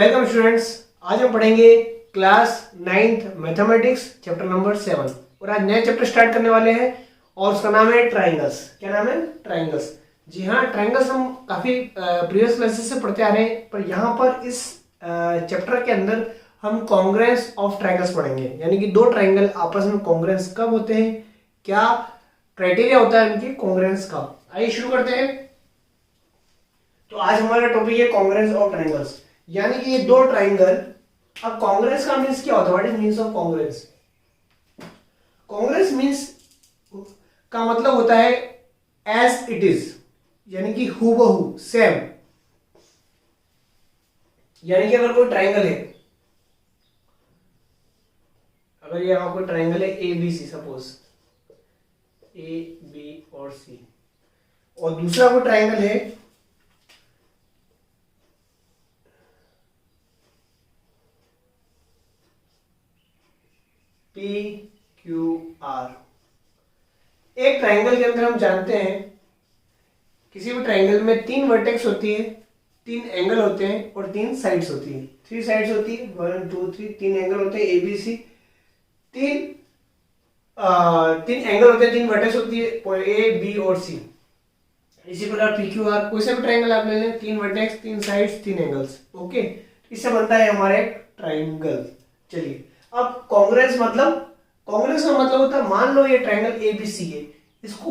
Welcome students. आज हम पढ़ेंगे class 9th mathematics chapter number 7 और आज नया चैप्टर स्टार्ट करने वाले हैं और उसका नाम है ट्राइंगल्स। क्या नाम है? ट्राइंगल्स। जी हाँ, ट्राइंगल्स हम काफी प्रीवियस क्लासेस से पढ़ते आ रहे हैं, पर यहाँ पर इस चैप्टर के अंदर हम कॉन्ग्रुएंस ऑफ ट्राइंगल्स पढ़ेंगे, यानी कि दो ट्राइंगल आपस में कॉन्ग्रुएंस कब होते हैं, क्या क्राइटेरिया होता है उनकी कॉन्ग्रुएंस का। आइए शुरू करते हैं। तो आज हमारा टॉपिक है कॉन्ग्रुएंस ऑफ ट्राइंगल्स, यानी कि ये दो ट्राइंगल। अब कॉन्ग्रुएंस का मींस क्या होता है? What is means of congruence? Congruence means का मतलब होता है एज इट इज, यानी कि हूबहू सेम। यानी कि अगर कोई ट्राइंगल है, अगर ये कोई ट्राइंगल है A B C, suppose A B और सी, और दूसरा कोई ट्राइंगल है पी क्यू आर। एक ट्राइंगल के अंदर हम जानते हैं किसी भी ट्राइंगल में तीन वर्टेक्स होती है, तीन एंगल होते हैं और तीन साइड्स होती है। थ्री साइड्स होती है, 1 2 3, तीन एंगल होते हैं ए बी सी, तीन एंगल होते हैं, तीन वर्टेक्स होती है ए बी और सी। इसी प्रकार पी क्यू आर, कोई सा भी ट्राइंगल आप ले लें, तीन वर्टेक्स, तीन साइड्स, तीन एंगल्स। ओके, इससे बनता है हमारा एक ट्राइंगल। चलिए, अब कॉन्ग्रुएंस का मतलब होता है, मान लो ये ट्राइंगल ए बी सी है, इसको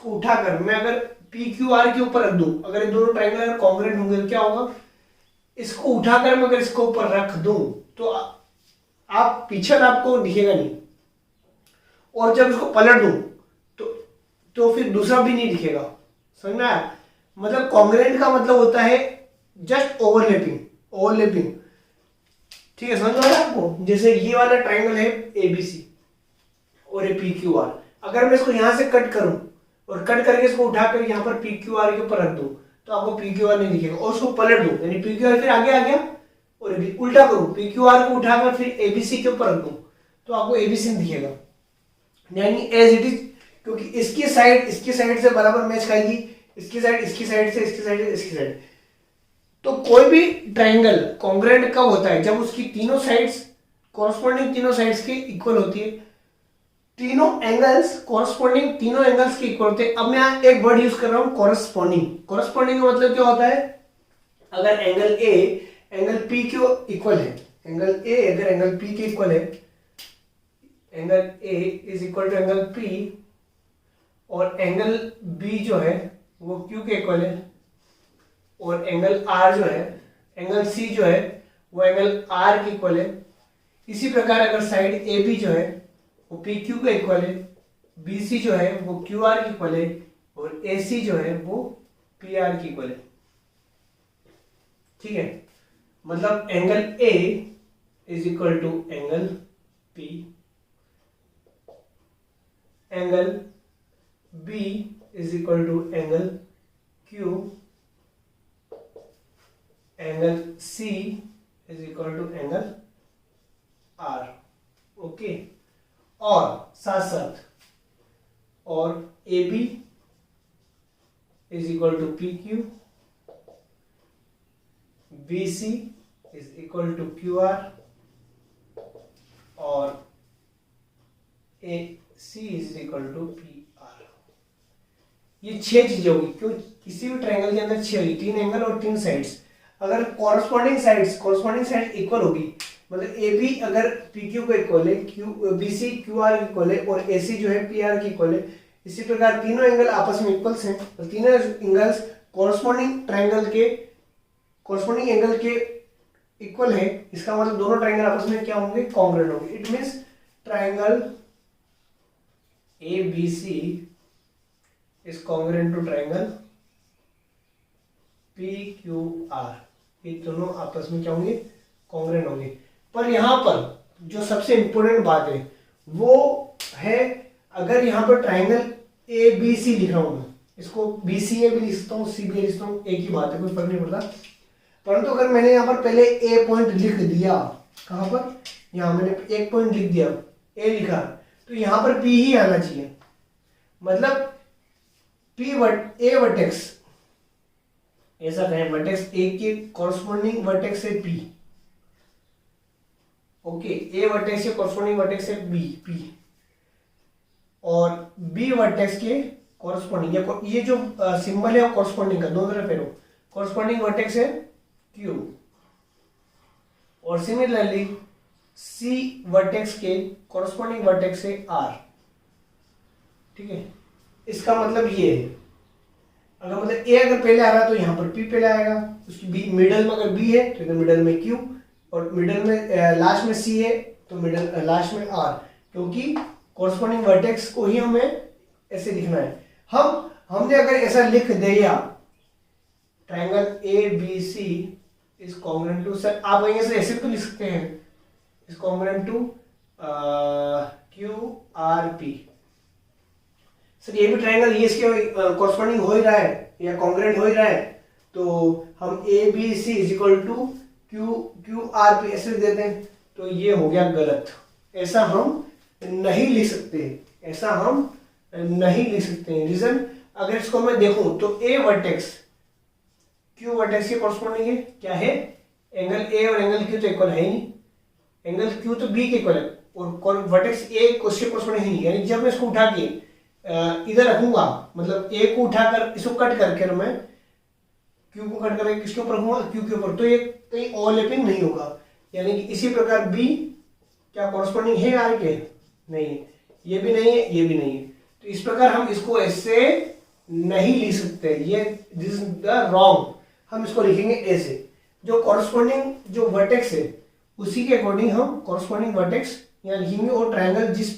उठाकर मैं अगर पी क्यू आर के ऊपर रख दूं, अगर ये दोनों ट्राइंगल अगर कॉन्ग्रुएंट होंगे तो क्या होगा? इसको उठाकर मैं अगर इसको ऊपर रख दूं तो आप पीछे आपको दिखेगा नहीं, और जब इसको पलट दूं तो फिर दूसरा भी नहीं दिखेगा। समझ में आया? मतलब कॉन्ग्रुएंट का मतलब होता है जस्ट ओवरलैपिंग। ठीक है, समझ में आ रहा है आपको? जैसे ये वाला ट्राइंगल है ए बी सी और ये पी क्यू आर, अगर मैं इसको यहां से कट करूं और कट करके इसको उठाकर यहां पर पी क्यू आर के ऊपर रख दूं तो आपको पी क्यू आर नहीं दिखेगा, और उसको पलट दूं यानी पी क्यू आर फिर आगे आ गया, और उल्टा करूं पी क्यू आर को उठाकर फिर एबीसी के ऊपर रख दूं तो आपको एबीसी नहीं दिखेगा, यानी एज इट इज। क्योंकि इसकी साइड से बराबर मैच खाएगी, इसकी साइड से। तो कोई भी ट्राइंगल कॉन्ग्रुएंट कब होता है? जब उसकी तीनों साइड्स कॉरस्पॉन्डिंग तीनों साइड्स के इक्वल होती है, तीनों एंगल्स कॉरस्पॉन्डिंग तीनों एंगल्स के इक्वल होते हैं। अब मैं यहाँ एक वर्ड यूज कर रहा हूं, कॉरस्पॉन्डिंग का मतलब क्या होता है? अगर एंगल ए एंगल पी के इक्वल है, एंगल ए अगर एंगल पी के इक्वल है, angle A is equal to angle P, और एंगल बी जो है वो क्यू के इक्वल है, और एंगल आर जो है, एंगल सी जो है वो एंगल आर के इक्वल है। इसी प्रकार अगर साइड ए बी जो है वो पी क्यू के इक्वल है, बी सी जो है वो क्यू आर के इक्वल है, और ए सी जो है वो पी आर के इक्वल है। ठीक है, मतलब angle A is equal to angle P, angle B is equal to angle Q, angle C is equal to angle R. Okay, और साथ और A B is equal to P Q, B C is equal to Q R, और A C is equal to P R. ये 6 चीजें होगी, क्यों? किसी भी ट्राइंगल के अंदर 6 होगी, 3 एंगल और 3 साइड्स। अगर कॉरस्पॉन्डिंग साइड इक्वल होगी, मतलब ए बी अगर पी क्यू को इक्वल है, B C Q R equal है, और ए सी जो है पी आर की इक्वल है। इसी प्रकार तीनों एंगल आपस में इक्वल्स हैं, और तीनों एंगल्स कॉरस्पॉन्डिंग एंगल के इक्वल है। इसका मतलब दोनों ट्राइंगल आपस में क्या होंगे? कॉन्ग्रुएंट होंगे। It means triangle A B C is congruent to triangle P Q R. ये दोनों आपस में क्या होंगे? कॉन्ग्रुएंट होंगे। पर यहां पर जो सबसे इंपॉर्टेंट बात है वो है, अगर यहां पर ट्राइंगल ए बी सी लिख रहा हूं मैं, इसको बी सी ए भी लिख सकता हूं, सी बी लिख सकता हूं, एक ही बात है, कोई फर्क नहीं पड़ता। परंतु अगर मैंने यहां पर पहले ए पॉइंट लिख दिया, कहां पर? यहां मैंने एक पॉइंट लिख दिया, ए लिखा, तो यहां पर पी ही आना चाहिए। मतलब ए वर्टेक्स ऐसा कहें वर्टेक्स ए के कॉरस्पॉन्डिंग वर्टेक्स है पी, ओके, ए वर्टेक्स के कॉरस्पॉन्डिंग वर्टेक्स है बी पी, और बी वर्टेक्स के कॉरस्पॉन्डिंग, ये जो सिंबल है वो कॉरस्पॉन्डिंग का दोनों तरफ एरो, कॉरस्पॉन्डिंग वर्टेक्स है क्यू, और सिमिलरली सी वर्टेक्स के कॉरस्पॉन्डिंग वर्टेक्स है आर। ठीक है, इसका मतलब ये है, अगर मतलब ए अगर पहले आ रहा है तो यहाँ पर पी पहले आएगा, उसकी बी मिडल में अगर बी है तो इधर मिडल में क्यू, और मिडल में लास्ट में सी है तो मिडल लास्ट में आर, क्योंकि कॉरस्पॉन्डिंग वर्टेक्स को ही हमें ऐसे लिखना है। हमने अगर ऐसा लिख दिया triangle A B C is congruent to, sir आप वहीं से ऐसे तो लिख सकते हैं, is congruent to Q R P. Sir ये भी ट्रायंगल ये इसके कॉरस्पॉन्डिंग हो ही रहा है या कॉन्ग्रुएंट हो ही रहा है, तो हम A B C is equal to Q R P ऐसे लिख देते हैं, तो ये हो गया गलत। ऐसा हम नहीं लिख सकते, ऐसा हम नहीं लिख सकते हैं। रीजन, अगर इसको मैं देखूं तो ए वर्टेक्स क्यू वर्टेक्स के कॉरस्पॉन्डिंग है, क्या है, एंगल ए और एंगल क्यू तो इक्वल है ही नहीं, एंगल क्यू तो बी के इक्वल है, और वर्टेक्स ए उसके कॉरस्पॉन्डिंग है नहीं, यानी जब मैं इसको उठा के इधर रखूंगा, मतलब ए को उठाकर इसको कट करके मैं क्यू को कट करके किसके ऊपर रखूंगा, क्यू के ऊपर, तो ये कहीं ओवरलैपिंग नहीं होगा। यानी कि इसी प्रकार बी क्या कॉरस्पॉन्डिंग है आर के, नहीं, ये भी नहीं है, ये भी नहीं है, तो इस प्रकार हम इसको ऐसे नहीं लिख सकते, ये दिस इज द रॉन्ग। हम इसको लिखेंगे ऐसे, जो कॉरस्पॉन्डिंग जो वर्टेक्स है उसी के अकॉर्डिंग हम कॉरस्पॉन्डिंग वर्टेक्स यहाँ लिखेंगे, और ट्रायंगल जिस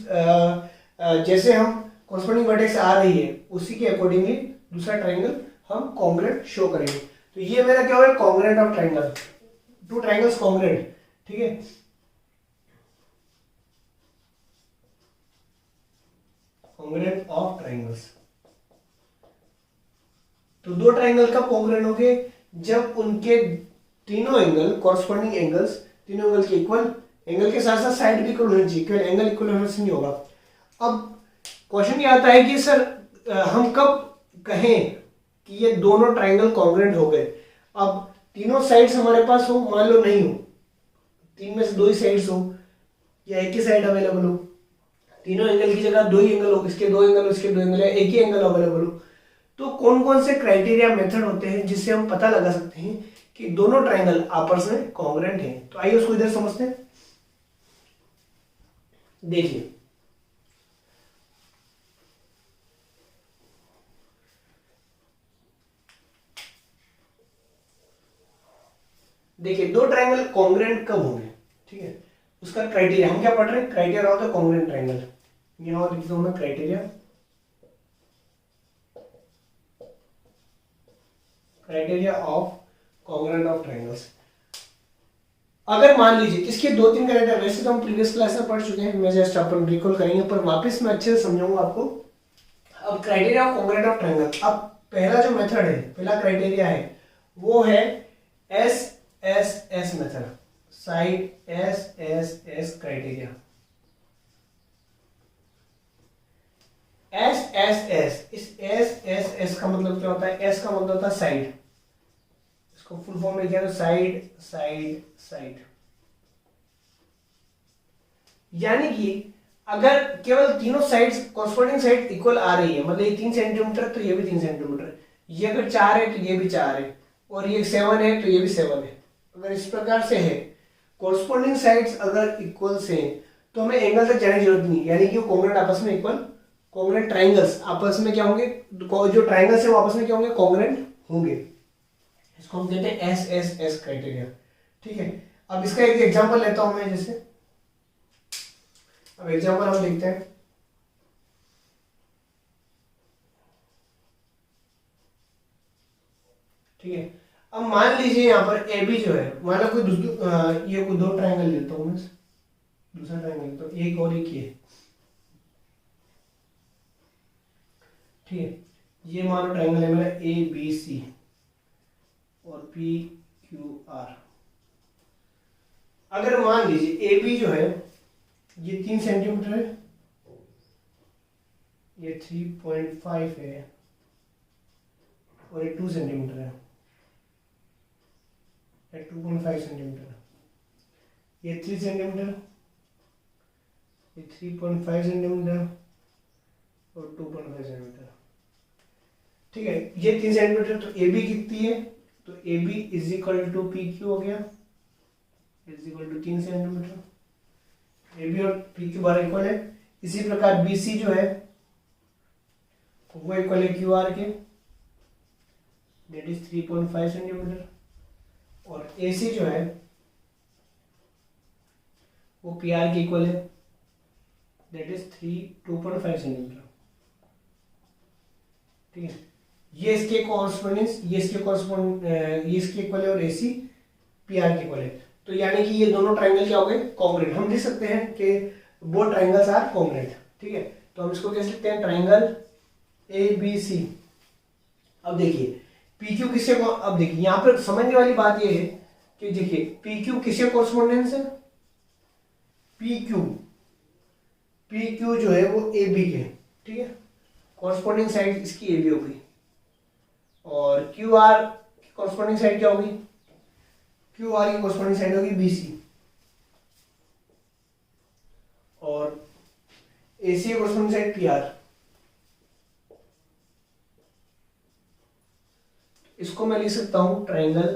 जैसे हम कॉरस्पॉन्डिंग वर्टेक्स आ रही है उसी के अकॉर्डिंगली दूसरा ट्रायंगल हम कॉन्ग्रुएंट शो करेंगे। तो ये मेरा क्या होगा, congruent of triangle, two triangles congruent. ठीक है, कॉन्ग्रुएंट ऑफ ट्रायंगल्स, तो दो ट्रायंगल का कॉन्ग्रुएंट हो गए जब उनके तीनों एंगल कॉरस्पॉन्डिंग एंगल्स, तीनों एंगल के इक्वल, एंगल के साथ साथ साइड भी इक्वल होनी चाहिए, केवल एंगल इक्वल होने से नहीं होगा। अब क्वेश्चन ये आता है कि सर हम कब कहें कि ये दोनों ट्रायंगल कॉन्ग्रुएंट हो गए। अब तीनों साइड्स हमारे पास हो, मान लो नहीं हो, तीन में से दो ही साइड्स हो या एक ही साइड अवेलेबल हो, तीनों एंगल की जगह दो ही एंगल हो, इसके दो एंगल हो, इसके दो एंगल, या एक ही एंगल अवेलेबल हो, तो कौन कौन से क्राइटेरिया मेथड होते हैं जिससे हम पता लगा सकते हैं कि दोनों ट्रायंगल आपस में कॉन्ग्रुएंट हैं। तो आइए उसको इधर समझते हैं। देखिए, दो ट्रायंगल कॉन्ग्रुएंट कब होंगे, ठीक है, उसका क्राइटेरिया हम क्या पढ़ रहे हैं, criteria of the congruent triangle. यहां लिख दो मैं criteria of congruent of triangles. अगर मान लीजिए इसके दो तीन क्राइटेरिया, वैसे तो हम प्रीवियस क्लास में पढ़ चुके हैं, मैं जस्ट अपन रिकॉल करेंगे, पर वापस मैं अच्छे से समझाऊंगा आपको। अब criteria of congruent of triangle, अब पहला जो मेथड है, पहला क्राइटेरिया है वो है S S S method, side S S S criteria. S S S, इस एस एस एस का मतलब क्या होता है, एस का मतलब होता है साइड, इसको फुल फॉर्म में लिखा है साइड साइड साइड। यानी कि अगर केवल तीनों साइड्स कॉरस्पॉन्डिंग साइड इक्वल आ रही है, मतलब ये 3 सेंटीमीटर तो ये भी 3 सेंटीमीटर, ये अगर 4 है तो ये भी 4 है, और ये 7 है तो ये भी 7 है, अगर इस प्रकार से है, कॉरस्पॉन्डिंग साइड्स अगर इक्वल से, तो हमें एंगल तक जाने की जरूरत नहीं, यानी कि कॉन्ग्रुएंट आपस में इक्वल, कॉन्ग्रुएंट ट्रायंगल्स आपस में क्या होंगे, जो ट्रायंगल्स है वो आपस में क्या होंगे, कॉन्ग्रुएंट होंगे। इसको हम कहते हैं एस एस एस क्राइटेरिया। ठीक है, अब इसका एक एग्जांपल लेता हूं मैं, जैसे अब एग्जांपल हम देखते हैं। ठीक है, अब मान लीजिए यहाँ पर ए बी जो है, मान लो कोई ये कोई दो ट्रायंगल लेता हूं मैं, दूसरा ट्रायंगल तो एक और एक ये, ठीक है, ये मान लो ट्रायंगल है मेरा ए बी सी और पी क्यू आर। अगर मान लीजिए ए बी जो है ये 3 सेंटीमीटर है, ये 3.5 है, और ये 2 सेंटीमीटर है। है 2.5 सेंटीमीटर, ये 3 सेंटीमीटर, ये 3.5 सेंटीमीटर और 2.5 सेंटीमीटर। ठीक है, ये 3 सेंटीमीटर। तो ए बी कितनी है, तो A B is equal to P Q हो गया, is equal to 3 centimetre. A B और पी क्यू बार इक्वल है। इसी प्रकार बी सी जो है वो इक्वल है क्यू आर के, दैट इज 3.5 सेंटीमीटर। और ए सी जो है वो पी आर के इक्वल है, दैट इज 2.5 सेंटीमीटर। ठीक है, ये इसके कॉरस्पॉन्डेंस, ये इसके इक्वल है और एसी पी आर के इक्वल है। तो यानी कि ये दोनों ट्राइंगल क्या हो गए, कॉन्ग्रुएंट। हम लिख सकते हैं कि बोथ ट्राइंगल्स आर कॉन्ग्रुएंट। ठीक है, तो हम इसको कैसे लिखते हैं, ट्राइंगल ए बी सी। अब देखिए पी क्यू किससे, अब देखिए यहाँ पर समझने वाली बात ये है कि देखिए पी क्यू किससे कॉरस्पॉन्डेंस है, पी क्यू जो है वो ए बी के। ठीक है, कॉरस्पॉन्डिंग साइड इसकी ए बी होगी। और क्यू आर की कॉरस्पॉन्डिंग साइड क्या होगी, क्यू आर की कॉरस्पॉन्डिंग साइड होगी बी सी। और ए सी की कॉरस्पॉन्डिंग साइड पी आर। इसको मैं लिख सकता हूं triangle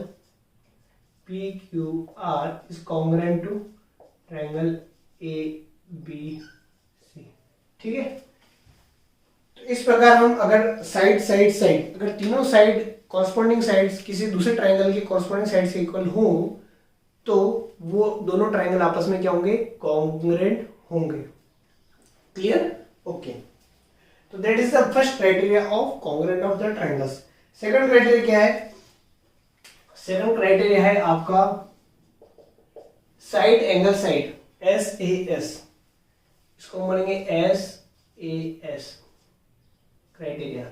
P Q R is congruent to triangle A B C. ठीक है, तो इस प्रकार हम अगर साइड अगर तीनों साइड कॉरस्पॉन्डिंग साइड्स किसी दूसरे ट्राइंगल के कॉरस्पॉन्डिंग साइड से इक्वल हो तो वो दोनों ट्राइंगल आपस में क्या होंगे, कॉन्ग्रुएंट होंगे। Clear, okay. तो that is the first criteria of congruent of the triangles. Second criteria क्या है, सेकंड क्राइटेरिया है आपका side angle side, S A S. इसको हम बोलेंगे एस ए एस क्राइटेरिया,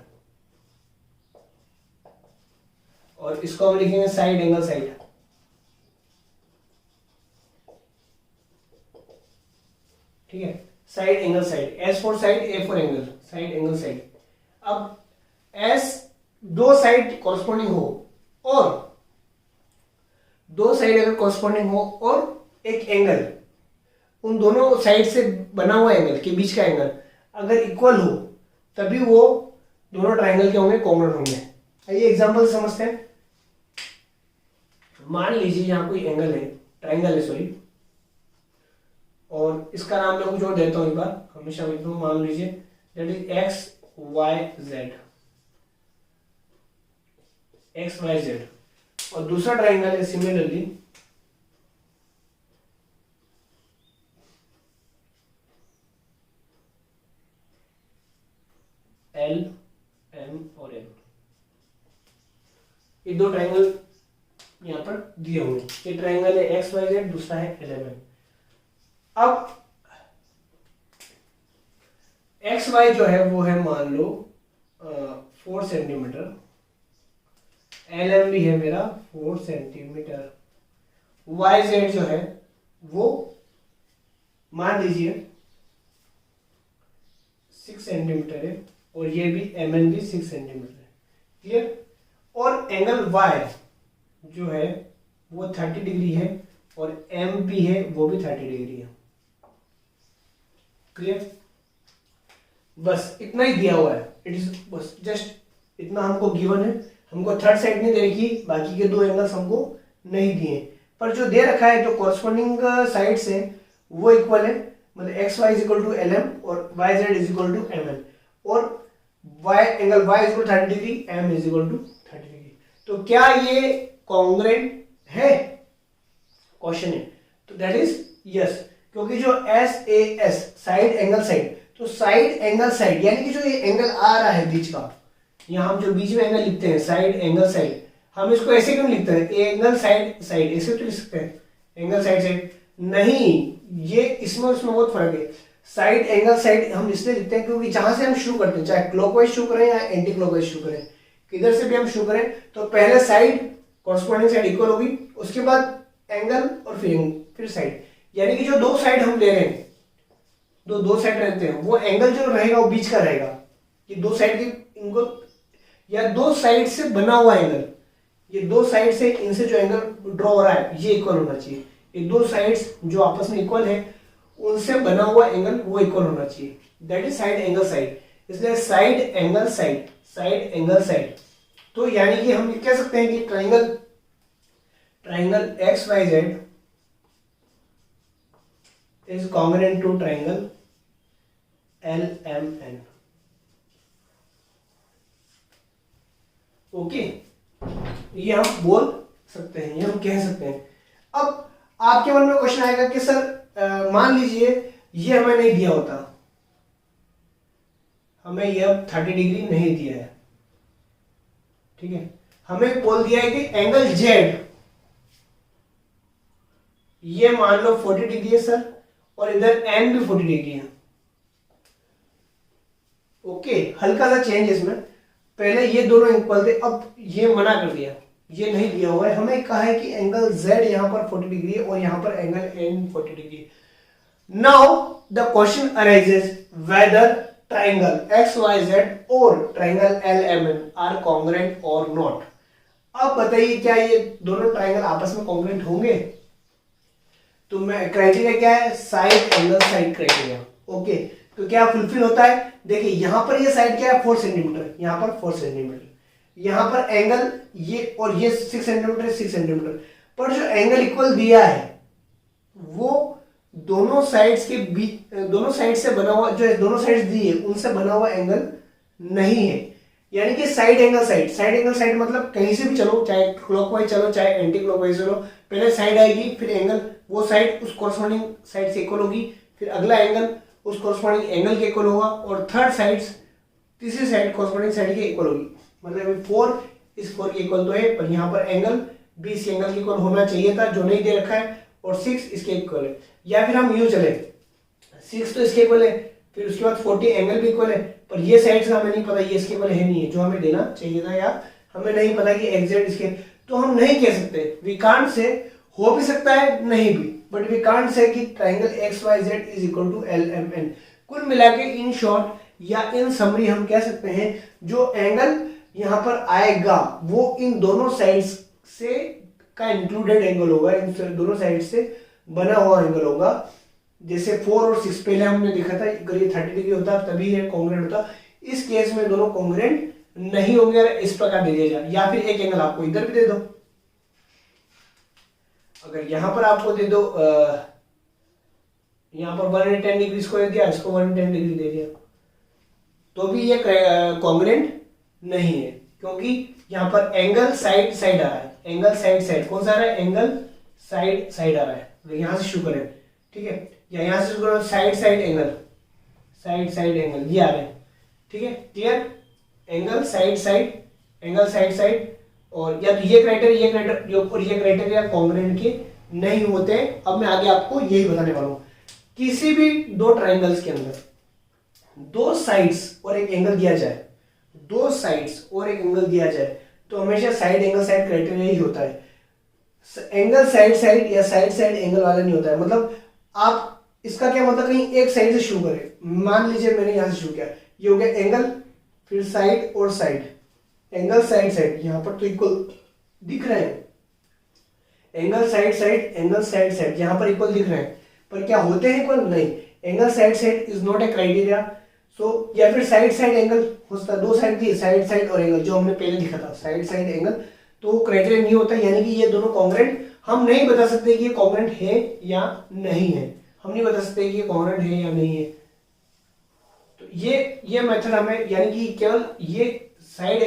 और इसको हम लिखेंगे साइड एंगल साइड। ठीक है, side angle side, S for side, A for angle, side angle side. अब एस दो साइड कॉरस्पॉन्डिंग हो, और दो साइड अगर कॉरस्पॉन्डिंग हो और एक एंगल, उन दोनों साइड से बना हुआ एंगल के बीच का एंगल अगर इक्वल हो, तभी वो दोनों ट्राइंगल के होंगे, कॉन्ग्रुएंट होंगे। आइए एग्जांपल समझते हैं। मान लीजिए यहां कोई एंगल है, ट्राइंगल है सॉरी, और इसका नाम मैं कुछ और देता हूं, एक बार हमेशा लिखता हूं, मान लीजिए that is X Y Z, X Y Z. और दूसरा ट्राइंगल है सिमिलरली एल एम और एम। ये दो ट्राइंगल यहां पर दिए हुए, ये ट्राइंगल है एक्स वाई जेड, दूसरा है एल एम एम। अब एक्स वाई जो है वो है मान लो 4 सेंटीमीटर, एल एम भी है मेरा 4 सेंटीमीटर, वाई जेड जो है वो मान लीजिए 6 सेंटीमीटर है, और ये भी एम एन भी 6 सेंटीमीटर है। क्लियर, और एंगल वाई जो है वो 30 डिग्री है, और एम भी है वो भी 30 डिग्री है। क्लियर, बस इतना ही दिया हुआ है, इट इज बस जस्ट इतना हमको गिवन है। हमको थर्ड साइड नहीं दे रखी, बाकी के दो एंगल्स हमको नहीं दिए, पर जो दे रखा है जो कॉरस्पॉन्डिंग साइड से वो इक्वल है, मतलब X Y is equal to L M और Y Z is equal to M N, और Y angle Y is equal 30 degree, M is equal to 30 degree. तो क्या ये कॉन्ग्रुएंट है, क्वेश्चन है। तो दैट इज यस, क्योंकि जो S A S side angle side, तो साइड एंगल साइड यानी कि जो ये एंगल आ रहा है बीच का, यहाँ हम जो बीच में एंगल लिखते हैं साइड एंगल साइड, हम इसको ऐसे क्यों लिखते हैं, एंगल साइड साइड ऐसे तो लिख सकते हैं, एंगल साइड साइड नहीं, ये इसमें उसमें बहुत फर्क है। साइड एंगल साइड हम इसलिए लिखते हैं क्योंकि जहां से हम शुरू करते हैं, चाहे क्लॉकवाइज शुरू करें या एंटी क्लॉकवाइज शुरू करें, किधर से भी हम शुरू करें, तो पहले साइड कॉरस्पॉन्डिंग साइड इक्वल होगी, उसके बाद एंगल और फिर साइड, यानी कि जो दो साइड हम ले रहे हैं, दो साइड रहते हैं, वो एंगल जो रहेगा वो बीच का रहेगा। ये दो साइड की इनको, या दो साइड से बना हुआ एंगल, ये दो साइड से इनसे जो एंगल ड्रॉ हो रहा है ये इक्वल होना चाहिए। ये दो साइड्स जो आपस में इक्वल है उनसे बना हुआ एंगल वो इक्वल होना चाहिए, that is side angle side. इसलिए side angle side, side angle side. तो यानी कि हम कह सकते हैं कि triangle X Y Z is congruent to triangle L M N. Okay, ये हम बोल सकते हैं, ये हम कह सकते हैं। अब आपके मन में क्वेश्चन आएगा कि सर मान लीजिए ये हमें नहीं दिया होता, हमें ये 30 डिग्री नहीं दिया है, ठीक है, हमें बोल दिया है कि एंगल जेड ये मान लो 40 डिग्री है सर, और इधर एन भी 40 डिग्री है। ओके, हल्का सा चेंज इसमें, पहले ये दोनों इक्वल थे, अब ये मना कर दिया, ये नहीं दिया हुआ है। हमें कहा है कि एंगल Z यहां पर 40 डिग्री है और यहां पर एंगल N 40 डिग्री है। Now the question arises whether triangle XYZ और ट्राइंगल LMN आर कॉन्ग्रुएंट और नॉट। अब बताइए क्या ये दोनों ट्राइंगल आपस में कॉन्ग्रुएंट होंगे? तो मैं क्राइटेरिया क्या है? Side angle side criteria. Okay, तो क्या फुलफिल होता है? देखिए यहां पर ये साइड क्या है? 4 सेंटीमीटर, यहां पर 4 सेंटीमीटर, यहां पर एंगल ये और ये 6 सेंटीमीटर 6 सेंटीमीटर, पर जो एंगल इक्वल दिया है वो दोनों साइड्स के बीच, दोनों साइड से बना हुआ, जो दोनों साइड्स दी है उनसे बना हुआ एंगल नहीं है। यानी कि side angle side, side angle side मतलब कहीं से भी चलो, चाहे क्लॉकवाइज चलो चाहे एंटी क्लॉकवाइज चलो, पहले साइड आएगी, फिर एंगल, वो साइड उस कॉरस्पॉन्डिंग साइड से इक्वल होगी, फिर अगला एंगल उस कॉरस्पॉन्डिंग एंगल के इक्वल होगा, और थर्ड साइड तीसरी साइड कॉरस्पॉन्डिंग साइड के इक्वल होगी। मतलब 4 इस 4 के इक्वल तो है, पर यहाँ पर एंगल भी इस एंगल के इक्वल होना चाहिए था जो नहीं दे रखा है, और 6 इसके इक्वल है। या फिर हम यूं चले, 6 तो इसके इक्वल है, फिर उसके बाद 40 एंगल भी इक्वल है, पर ये साइड से हमें नहीं पता ये इसके इक्वल है नहीं है, जो हमें देना चाहिए था, या हमें नहीं पता कि एग्जैक्ट इसके, तो हम नहीं कह सकते, वी कांट से, हो भी सकता है नहीं भी, बट वी कांट से कि triangle XYZ is equal to LMN। कुल मिला के इन शॉर्ट या इन समरी हम कह सकते हैं जो एंगल यहां पर आएगा वो इन दोनों साइड्स से का इंक्लूडेड एंगल होगा, इन दोनों साइड से बना हुआ एंगल होगा। जैसे 4 और 6 पहले हमने देखा था, अगर ये 30 डिग्री होता तभी ये कॉन्ग्रुएंट होता, इस केस में दोनों कॉन्ग्रुएंट नहीं होंगे, इस प्रकार दे दिया जाए। या फिर एक एंगल आपको इधर भी दे दो, अगर यहां पर आपको दे दो, यहां पर 110 डिग्री इसको दे दिया, इसको 110 डिग्री दे दिया, तो भी ये कॉन्ग्रुएंट नहीं है, क्योंकि यहां पर एंगल साइड साइड आ रहा है, एंगल साइड साइड कौन सा आ रहा है? एंगल साइड साइड आ रहा है, यहां से शुरू करें, ठीक है, या यहां से शुरू करें, side side angle, side side angle ये आ रहे हैं, ठीक है, clear? Angle side side, angle side side, और या तो ये क्राइटेरिया और ये क्राइटेरिया कॉन्ग्रुएंट के नहीं होते। अब मैं आगे आपको यही बताने वाला हूं, किसी भी दो ट्राइंगल्स के अंदर दो साइड्स और एक एंगल दिया जाए, दो साइड्स और एक एंगल दिया जाए, तो हमेशा साइड एंगल साइड क्राइटेरिया ही होता है, एंगल साइड साइड या साइड साइड एंगल वाला नहीं होता है। मतलब आप इसका क्या मतलब, कहीं एक साइड से शुरू करें, मान लीजिए मैंने यहां से शुरू किया, ये हो गया एंगल, फिर साइड और साइड, एंगल साइड साइड, यहां पर तो इक्वल दिख रहे हैं, angle side side, angle side side यहां पर इक्वल दिख रहे हैं, पर क्या होते हैं इक्वल? नहीं, angle side side is not a criteria. So या फिर साइड साइड एंगल होता है, दो साइड थी, साइड साइड और एंगल जो हमने पहले दिखा था, साइड साइड एंगल, तो क्राइटेरिया नहीं होता, यानी कि ये दोनों कॉन्ग्रुएंट, हम नहीं बता सकते कि ये कॉन्ग्रुएंट है या नहीं है, हम नहीं बता सकते कि ये कॉन्ग्रुएंट है या नहीं है। तो ये मेथड हमें, यानी कि केवल ये साइड,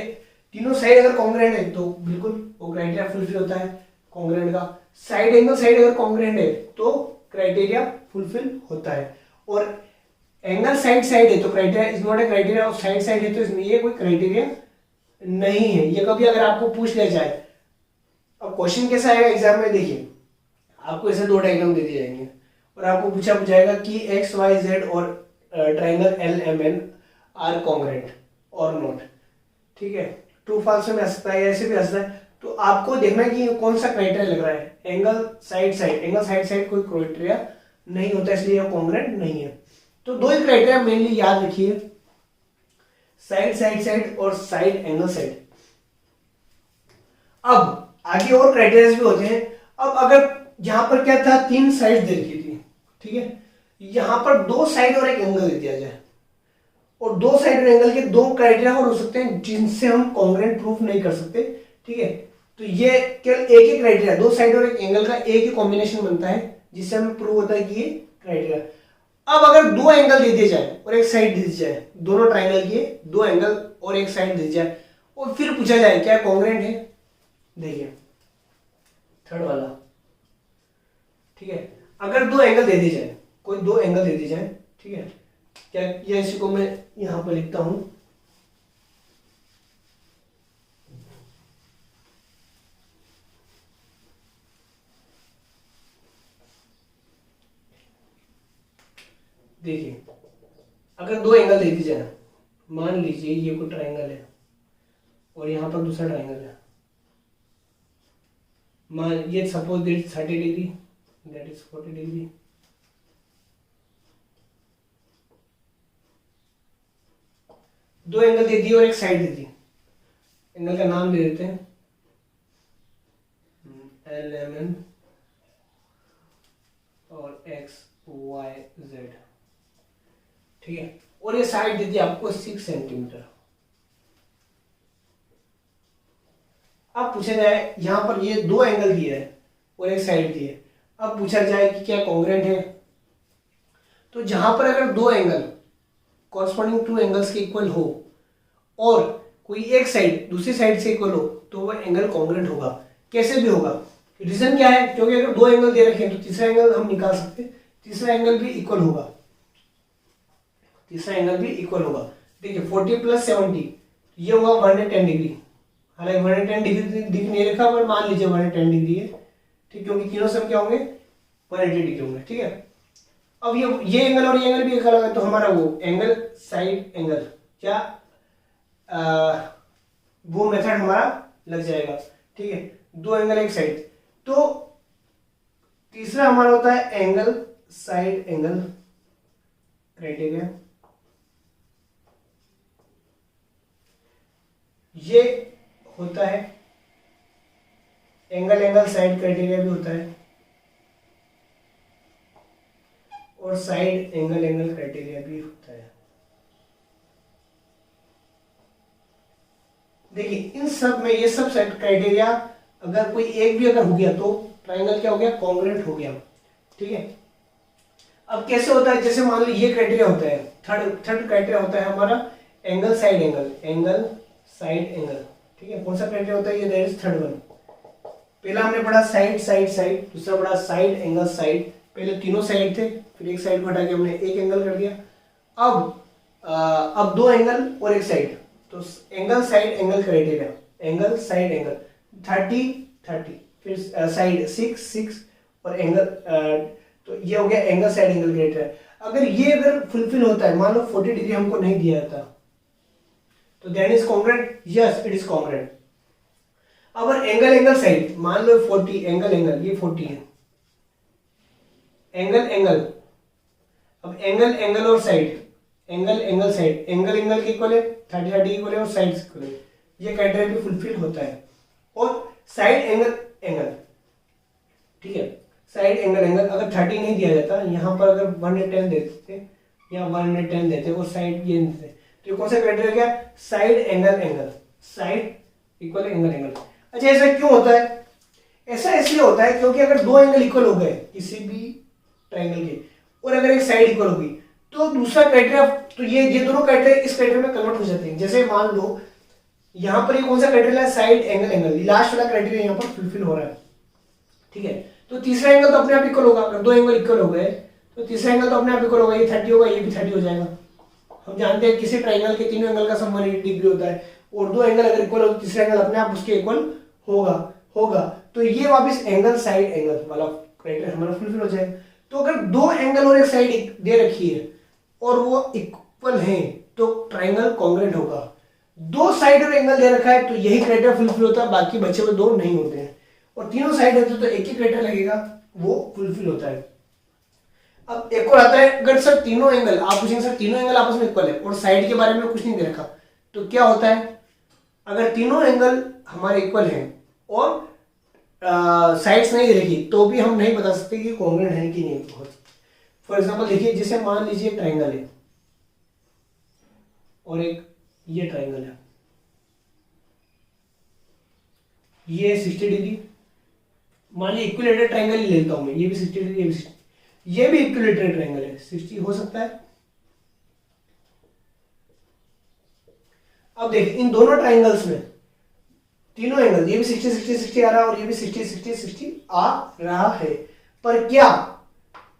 तीनों साइड अगर कॉन्ग्रुएंट है तो बिल्कुल वो क्राइटेरिया फुलफिल होता है कॉन्ग्रुएंट का। साइड एंगल साइड अगर कॉन्ग्रुएंट है तो क्राइटेरिया फुलफिल होता है, और एंगल साइड साइड है तो criteria is not a criteria, और साइड साइड है तो इसमें ये कोई क्राइटेरिया नहीं है। ये कभी अगर आपको पूछ लिया जाए, अब क्वेश्चन कैसा आएगा एग्जाम में, देखिए आपको ऐसे दो डायग्राम दे दिए जाएंगे और आपको पूछा जाएगा कि XYZ और ट्राइंगल LMN आर कॉन्ग्रुएंट और नॉट, ठीक है, ट्रू फॉल्स में आ सकता है, ऐसे भी आ सकता है। तो आपको देखना है कि कौन सा क्राइटेरिया लग रहा है, angle side side, angle side side कोई क्राइटेरिया नहीं होता, इसलिए यह कॉन्ग्रुएंट नहीं है। तो दो ही क्राइटेरिया मेनली याद रखिए, साइड साइड साइड और साइड एंगल साइड। अब आगे और क्राइटेरिया भी होते हैं। अब अगर यहाँ पर क्या था, 3 साइड दे रखी थी, ठीक है, यहाँ पर 2 साइड और एक एंगल दे दिया जाए, और 2 साइड और एंगल के 2 क्राइटेरिया और हो सकते हैं जिनसे हम कॉन्ग्रुएंट प्रूफ नहीं कर सकते, ठीक है। तो ये केवल एक ही क्राइटेरिया, 2 साइड और एक एंगल का एक ही कॉम्बिनेशन बनता है जिससे हमें प्रूव होता है कि ये क्राइटेरिया। अब अगर 2 एंगल दे दिए जाए और एक साइड दे दी जाए, दोनों ट्राइंगल के 2 एंगल और एक साइड दे दी जाए, और फिर पूछा जाए क्या कॉन्ग्रुएंट है, देखिए थर्ड वाला, ठीक है, अगर 2 एंगल दे दिए जाए, कोई 2 एंगल दे दिए जाए, ठीक है, क्या या इसी को मैं यहां पर लिखता हूं, देखिए अगर 2 एंगल दे दिए जाए, मान लीजिए ये कोई ट्राइंगल है और यहां पर दूसरा ट्राइंगल है, मान ये suppose that 30 degree, that is 40 degree, दो एंगल दे दिए और एक साइड दे दी, एंगल का नाम दे देते हैं एल एम एन और एक्स वाई जेड, ठीक है, और ये साइड दे दी आपको 6 सेंटीमीटर। अब पूछा जाए यहां पर ये 2 एंगल दिए है और एक साइड दी है, अब पूछा जाए कि क्या कॉन्ग्रुएंट है, तो जहां पर अगर 2 एंगल कॉरस्पॉन्डिंग टू एंगल्स के इक्वल हो और कोई एक साइड दूसरी साइड से इक्वल हो तो वह एंगल कॉन्ग्रुएंट होगा। कैसे भी होगा, रीजन क्या है, क्योंकि अगर 2 एंगल दे रखे हैं तो तीसरा एंगल हम निकाल सकते, तीसरा एंगल भी इक्वल होगा, तीसरा एंगल भी इक्वल होगा। देखिए 40 + 70 ये होगा 110 डिग्री, हालांकि 110 डिग्री नहीं रखा पर मान लीजिए 110 डिग्री है, ठीक, क्योंकि तीनों सम क्या होंगे 180 डिग्री होंगे, ठीक है। अब ये एंगल और ये एंगल भी इक्वल होगा, तो हमारा वो एंगल साइड एंगल क्या वो मेथड हमारा लग जाएगा, ठीक है, 2 एंगल एक साइड। तो तीसरा हमारा होता है एंगल साइड एंगल क्राइटेरिया, ये होता है एंगल एंगल साइड क्राइटेरिया भी होता है, और साइड एंगल एंगल क्राइटेरिया भी होता है। देखिए इन सब में ये सब सेट क्राइटेरिया अगर कोई एक भी अगर हो गया तो ट्राइंगल क्या हो गया, कॉन्ग्रुएंट हो गया, ठीक है। अब कैसे होता है, जैसे मान लो ये क्राइटेरिया होता है, थर्ड क्राइटेरिया होता है हमारा angle side angle, angle side angle, ठीक है, कौन सा क्राइटेरिया होता है ये, दैट इज थर्ड वन। पहला हमने पढ़ा साइड साइड साइड, दूसरा पढ़ा साइड एंगल साइड, पहले तीनों साइड थे, फिर एक साइड को हटा के हमने एक एंगल कर दिया। अब 2 एंगल और एक साइड, तो angle side angle criteria, angle side angle 30 30, फिर साइड 6 6 और एंगल, तो ये हो गया एंगल साइड एंगल क्राइटेरिया। अगर ये अगर फुलफिल होता है, मान लो 40 डिग्री हमको नहीं दिया जाता, तो that is congruent, yes it is congruent. अब एंगल एंगल साइड, मान लो 40 एंगल एंगल, ये 40 है, एंगल एंगल, अब एंगल एंगल और side, angle angle side, angle angle के इक्वल है, 30 30 इक्वल है और साइड इक्वल है, ये क्राइटेरिया भी फुलफिल होता है। और साइड एंगल एंगल, ठीक है, साइड एंगल एंगल अगर 30 नहीं दिया जाता, यहां पर अगर 110 देते या 110 देते और साइड ये नहीं देते, तो ये कौन सा क्राइटेरिया गया, side angle angle, side equal angle angle. अच्छा ऐसा क्यों होता है, ऐसा इसलिए होता है क्योंकि अगर 2 एंगल इक्वल हो गए किसी भी ट्राइंगल के और अगर एक साइड इक्वल हो गई तो दूसरा क्राइटेरिया, तो ये दोनों क्राइटेरिया इस क्राइटेरिया में कन्वर्ट हो जाते हैं। जैसे मान लो यहां पर ये कौन सा क्राइटेरिया है, साइड एंगल एंगल, लास्ट वाला क्राइटेरिया यहां पर फुलफिल हो रहा है, ठीक है। तो तीसरा एंगल तो अपने आप इक्वल होगा, अगर 2 एंगल इक्वल हो गए तो तीसरा एंगल तो अपने आप इक्वल होगा, ये 30 होगा, ये भी 30 हो जाएगा। हम जानते हैं किसी ट्राइंगल के तीनों एंगल का सम 180 डिग्री होता है, और 2 एंगल अगर इक्वल हो तो तीसरा एंगल अपने आप उसके इक्वल होगा। तो ये वापस एंगल साइड एंगल वाला क्राइटेरिया हमारा फुलफिल हो जाएगा। तो अगर 2 एंगल और एक साइड दे रखी है और वो इक्वल है तो ट्राइंगल कॉन्ग्रुएंट होगा। 2 साइड और एंगल दे रखा है तो यही क्राइटेरिया फुलफिल होता है, बाकी बचे हुए 2 नहीं होते हैं। और तीनों साइड होते तो एक ही क्राइटेरिया लगेगा, वो फुलफिल होता है। अब एक और आता है, अगर सर तीनों एंगल, आप पूछेंगे सर तीनों एंगल आपस में इक्वल है और साइड के बारे में कुछ नहीं दे रखा, तो क्या होता है, अगर तीनों एंगल हमारे इक्वल हैं और साइड्स नहीं दे रखी, तो भी हम नहीं बता सकते कि कॉन्ग्रुएंट है कि नहीं। बहुत फॉर एग्जांपल देखिए, जैसे मान लीजिए ट्राइंगल है और एक ये ट्राइंगल है, ये 60 डिग्री, मान लीजिए इक्विलेटरल ट्राइंगल ही लेता हूं मैं, ये भी 60 डिग्री, ये भी 60, ये भी इक्विलेटरल ट्राइंगल है, 60 हो सकता है। अब देखिए इन दोनों ट्राइंगल्स में तीनों एंगल, ये भी 60 60 60 आ रहा है और ये भी 60 60 60 आ रहा है, पर क्या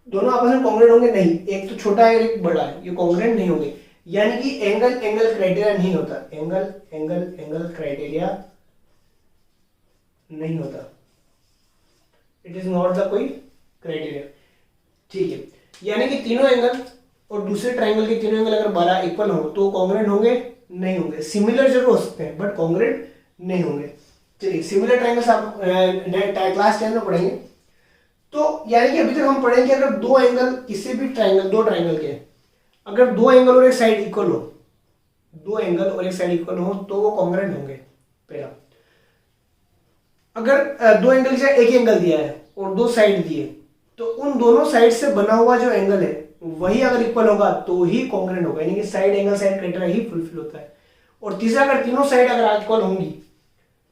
दोनों आपस में कॉन्ग्रुएंट होंगे? नहीं, एक तो छोटा है और एक बड़ा है, ये कॉन्ग्रुएंट नहीं होंगे। यानी कि एंगल एंगल क्राइटेरिया नहीं होता, एंगल एंगल एंगल क्राइटेरिया नहीं होता, इट इज नॉट द कोई क्राइटेरिया। ठीक है, यानी कि तीनों एंगल और दूसरे ट्राइंगल के तीनों एंगल अगर 12 इक्वल हो तो कॉन्ग्रुएंट होंगे? नहीं होंगे। सिमिलर जरूर हो सकते हैं बट कॉन्ग्रुएंट नहीं होंगे। चलिए, सिमिलर ट्राइंगल्स आप क्लास 10 में पढ़ेंगे। तो यानी कि अभी तक हम पढ़ेंगे अगर दो एंगल किसी भी ट्राइंगल, दो ट्राइंगल के अगर दो एंगल और एक साइड इक्वल हो, दो एंगल और एक साइड इक्वल हो तो वो कॉन्ग्रुएंट होंगे। पहला, अगर दो एंगल से एक एंगल दिया है और दो साइड दिए तो उन दोनों साइड से बना हुआ जो एंगल है वही अगर इक्वल होगा तो ही कॉन्ग्रुएंट होगा, यानी कि साइड एंगल साइड क्राइटेरिया ही फुलफिल होता है। और तीसरा, अगर तीनों साइड अगर इक्वल होंगी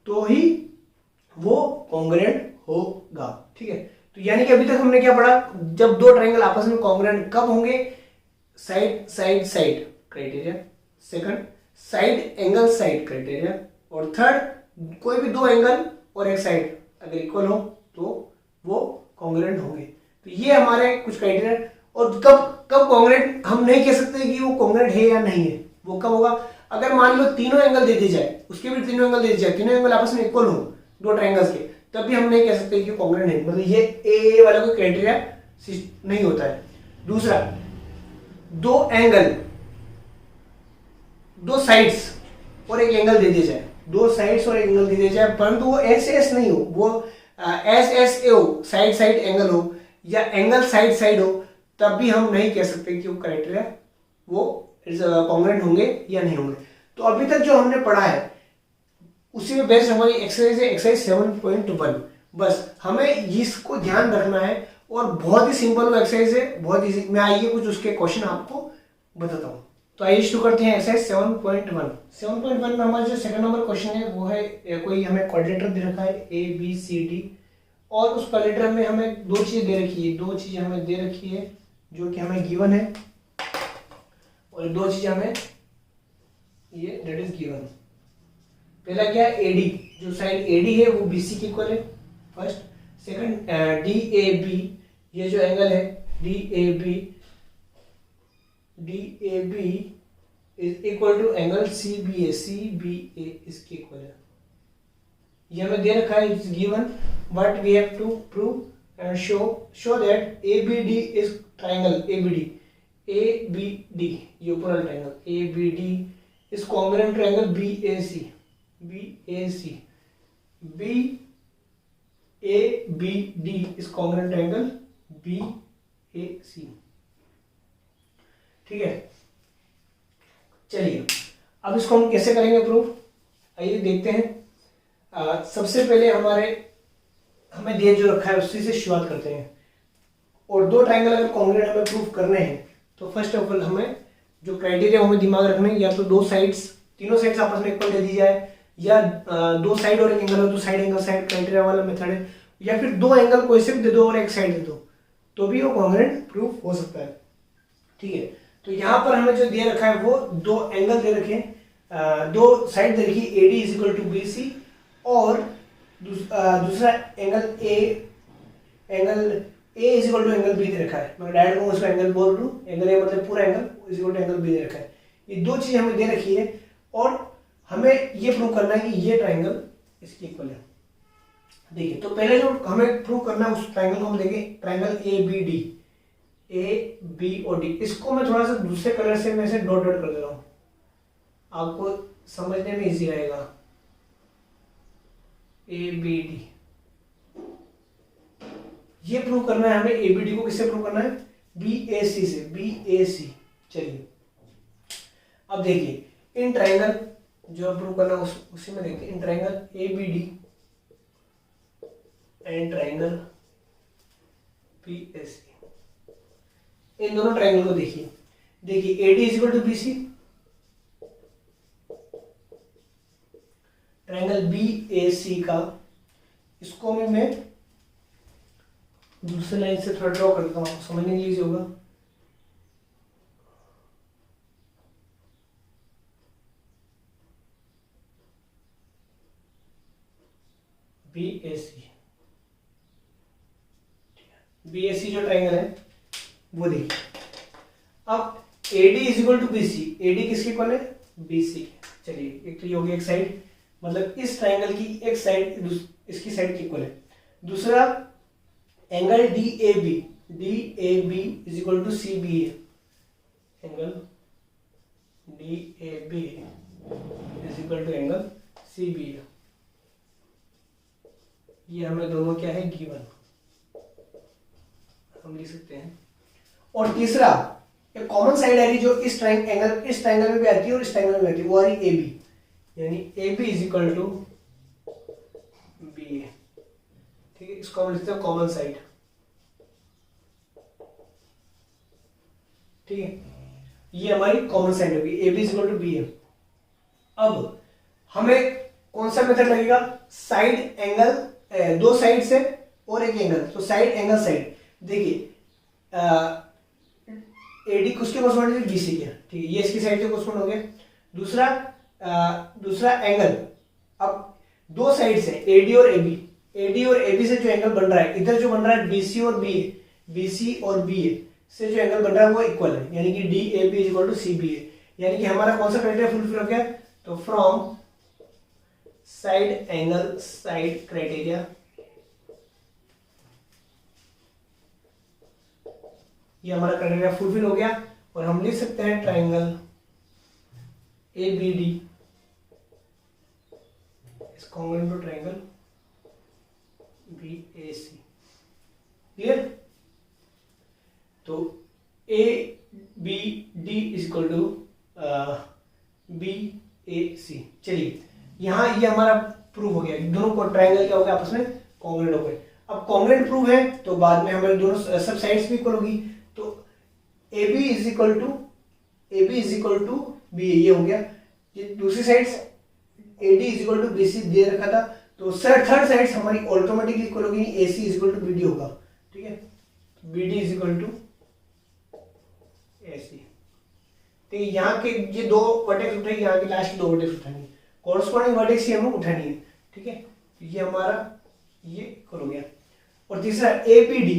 तो ही वो कॉन्ग्रुएंट होगा। ठीक है, तो यानी कि अभी तक हमने क्या पढ़ा? जब दो ट्राइंगल आपस में कॉन्ग्रुएंट कब होंगे? Side side side criteria, second side angle side criteria, और थर्ड कोई भी दो एंगल और एक साइड अगर इक्वल हो तो वो कॉन्ग्रुएंट होंगे। तो ये हमारे कुछ क्राइटेरिया। और कब कब कॉन्ग्रुएंट हम नहीं कह सकते कि वो कॉन्ग्रुएंट है या नहीं है, वो कब होगा? अगर मान लो तीनों एंगल दे दी जाए, उसके भी तीनों एंगल दे दी जाए, तीनों एंगल आपस में इक्वल हो दो ट्राइंगल्स के, तब भी हम नहीं कह सकते कि कॉन्ग्रुएंट है, मतलब ये ए वाला कोई क्राइटेरिया नहीं होता है। दूसरा, दो एंगल, दो साइड्स और एक एंगल दे दिया जाए, दो साइड्स और एक एंगल दे दिया जाए, परंतु वो एस एस नहीं हो, वो एस एस ए हो, साइड साइड एंगल हो या एंगल साइड साइड हो, तब भी हम नहीं कह सकते कि वो क्राइटेरिया वो कॉन्ग्रुएंट होंगे या नहीं होंगे। तो अभी तक जो हमने पढ़ा है उसी में बेस्ड हमारी एक्सरसाइज है, एक्सरसाइज 7.1। बस हमें इसको ध्यान रखना है और बहुत ही सिंपल एक्सरसाइज है, बहुत इजी। मैं आइए कुछ उसके क्वेश्चन आपको बताता हूँ। तो आइए शुरू करते हैं एक्सरसाइज 7.1। 7.1 में हमारा जो सेकंड नंबर क्वेश्चन है वो है, कोई हमें क्वाड्रेटर दे रखा है ए बी सी डी, और उस क्वाड्रेटर में हमें दो चीजें दे रखी है, दो चीजें हमें दे रखी है जो कि हमें गिवन है, और दो चीजें हमें ये दैट इज गिवन। पहला क्या है? एडी, जो साइड एडी है वो बीसी के इक्वल है first. Second, D A B, ये जो एंगल है D A B is equal to angle C B A इसके इक्वल है। ये हमें दे रखा है, it's given, but we have to prove and show that A B D is triangle A B D, ये ऊपर वाला triangle A B D is congruent to angle B A C is congruent to angle BAC। ठीक है, चलिए अब इसको हम कैसे करेंगे प्रूफ, आइए देखते हैं। सबसे पहले हमें दिया जो रखा है उसी से शुरुआत करते हैं। और दो ट्राइंगल अगर कॉन्ग्रुएंट हमें प्रूफ करने हैं तो फर्स्ट ऑफ ऑल हमें जो क्राइटेरिया हमें दिमाग रखना है, या तो दो साइड्स, तीनों साइड्स आपस में इक्वल दे दी जाए, या दो साइड और एक एंगल हो तो साइड एंगल साइड क्राइटेरिया वाला मेथड है, या फिर दो एंगल कोई से भी दे दो और एक साइड दे दो तो भी वो कॉन्ग्रुएंट प्रूफ हो सकता है। ठीक है, तो यहाँ पर हमें जो दिया रखा है वो दो एंगल दे रखे, दो साइड दे रखी, A D is equal to B C, और दूसरा angle A is equal to angle B दे रखा है। मैं डायरेक्ट को उसका एंगल बोल दूं, एंगल ए मतलब पूरा angle is equal to angle B दे रखा है। ये दो चीजें हमें दे रखी है और हमें ये प्रूव करना है कि ये ट्राइंगल इसके इक्वल है। देखिए, तो पहले जो हमें प्रूव करना है उस ट्राइंगल को हम देखें, ट्राइंगल ए बी और डी, इसको मैं थोड़ा सा दूसरे कलर से मैं इसे डॉट डॉट कर दे रहा हूं, आपको समझने में इजी रहेगा। ए बी डी, ये प्रूव करना है हमें, ए बी डी को किससे प्रूव करना है? बी ए सी से, बी ए सी। चलिए अब देखिए, इन ट्राइंगल जो प्रूव करना उसी में देखते हैं, इन triangle A B D and triangle PAC। इन दोनों ट्राइंगल को देखिए, AD is equal to BC, triangle BAC का, इसको मैं दूसरे लाइन से थोड़ा ड्रॉ करता हूँ, समझने के लिए होगा। BAC जो ट्राइंगल है वो देखिए। अब AD is equal to BC, AD किसके इक्वल है? BC। चलिए एक तो ये हो गया एक साइड, मतलब इस ट्राइंगल की एक साइड इसकी साइड की इक्वल है। दूसरा angle DAB is equal to CBA, angle DAB is equal to angle CBA। ये हमें दोनों क्या है? गिवन, हम लिख सकते हैं। और तीसरा एक कॉमन साइड आ रही जो इस ट्राइंगल में भी आती है और इस ट्राइंगल में भी आती है, वो आ रही AB, यानी AB is equal to BA। ठीक है, इसको हम लिखते हैं कॉमन साइड। ठीक है, ये हमारी कॉमन साइड होगी, AB is equal to BA। अब हमें कौन सा मेथड लगेगा? साइड एंगल, दो साइड से और एक एंगल, तो साइड एंगल साइड। देखिए AD किसके कोसमेंट है? BC के। ठीक है, ये इसकी साइड से कोसमेंट हो गया। दूसरा एंगल, अब दो साइड से AD और AB से जो एंगल बन रहा है, इधर जो बन रहा है BC और BA से जो एंगल बन रहा है वो इक्वल है, यानी कि DAB is equal to CBA। यानी कि हमारा कौन सा क्राइटेरिया फुलफिल हो गया? तो from side angle side criteria, ये हमारा क्राइटेरिया फुलफिल हो गया। और हम लिख सकते हैं triangle ABD is congruent to triangle BAC। Clear? तो ABD is equal to BAC। चलिए यहां ये हमारा प्रूव हो गया, दोनों को ट्राइंगल क्या हो गया? आपस में कॉन्ग्रुएंट हो गए। अब कॉन्ग्रुएंट प्रूव है तो बाद में हमारे दोनों सब साइड्स भी इक्वल होगी, तो AB is equal to BA, ये हो गया। ये दूसरी sides AD is equal to BC दे रखा था, तो थर्ड साइड्स हमारी ऑटोमेटिकली इक्वल होगी, AC is equal to BD होगा। ठीक है, BD is equal to AC। तो यहाँ के ये दो वर्टेक्स उठाएंगे, यहाँ के लास्ट के दो वर्टेक्स उठाएंगे, कॉरस्पॉन्डिंग वर्टेक्स ही हमें उठानी है। ठीक है, ये हमारा ये इक्वल हो गया। और तीसरा ABD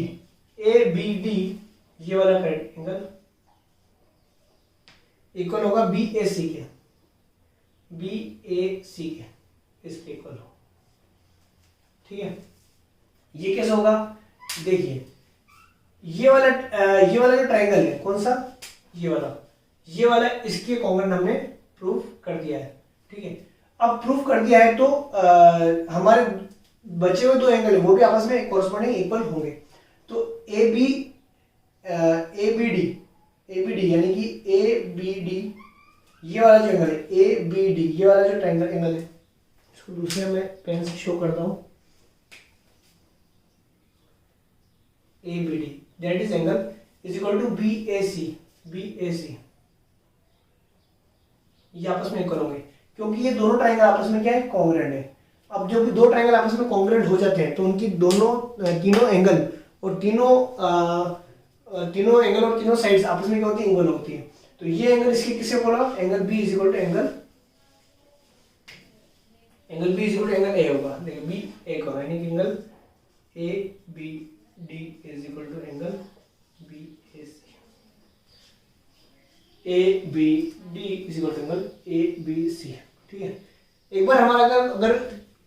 ये वाला एंगल इक्वल होगा BAC के, इसके इक्वल हो। ठीक है, ये कैसे होगा? देखिए ये वाला जो ट्राइंगल है, कौन सा? ये वाला इसके कॉन्ग्रुएंट हमने प्रूव कर दिया है। ठीक है, अब प्रूव कर दिया है तो हमारे बचे हुए दो एंगल है वो भी आपस में कॉरस्पॉन्डिंग इक्वल होंगे। तो ABD यानी कि ABD ये वाला जो एंगल है, ABD ये वाला जो ट्राइंगल एंगल है, इसको दूसरे में पेन से शो करता हूं। ABD that is angle is equal to BAC, ये आपस में इक्वल होंगे क्योंकि ये दोनों ट्राइंगल आपस में क्या है? कॉन्ग्रुएंट है। अब जो भी दो ट्राइंगल आपस में कॉन्ग्रुएंट हो जाते हैं तो उनकी तीनों एंगल और तीनों साइड्स आपस में क्या होती है? इक्वल होती है। तो ये एंगल इसके किससे बोला? Angle B is equal to angle B is equal to angle A होगा। देखिए B A होगा, यानी कि angle ABD is equal to angle BAC। ABD is equal to angle ABC। ठीक है, एक बार हमारा अगर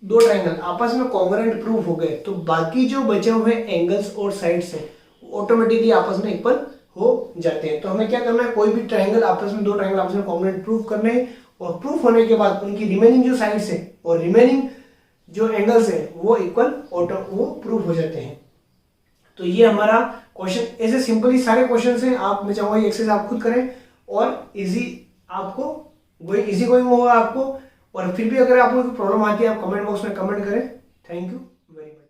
दो ट्राइंगल आपस में कॉन्ग्रुएंट प्रूव हो गए तो बाकी जो बचे हुए एंगल्स और साइड्स हैं ऑटोमेटिकली आपस में इक्वल हो जाते हैं। तो हमें क्या करना है? कोई भी ट्राइंगल आपस में, दो ट्राइंगल आपस में कॉन्ग्रुएंट प्रूव करने हैं, और प्रूफ होने के बाद उनकी रिमेनिंग जो साइड्स है और रिमेनिंग जो एंगल्स है वो इक्वल वो प्रूव हो जाते हैं। तो ये हमारा क्वेश्चन, ऐसे सिंपली सारे क्वेश्चन हैं। आप, मैं चाहूंगा ये एक्सरसाइज आप खुद करें और इजी गोइंग होगा आपको। और फिर भी अगर आपको कोई प्रॉब्लम आती है आप कमेंट बॉक्स में कमेंट करें। Thank you very much.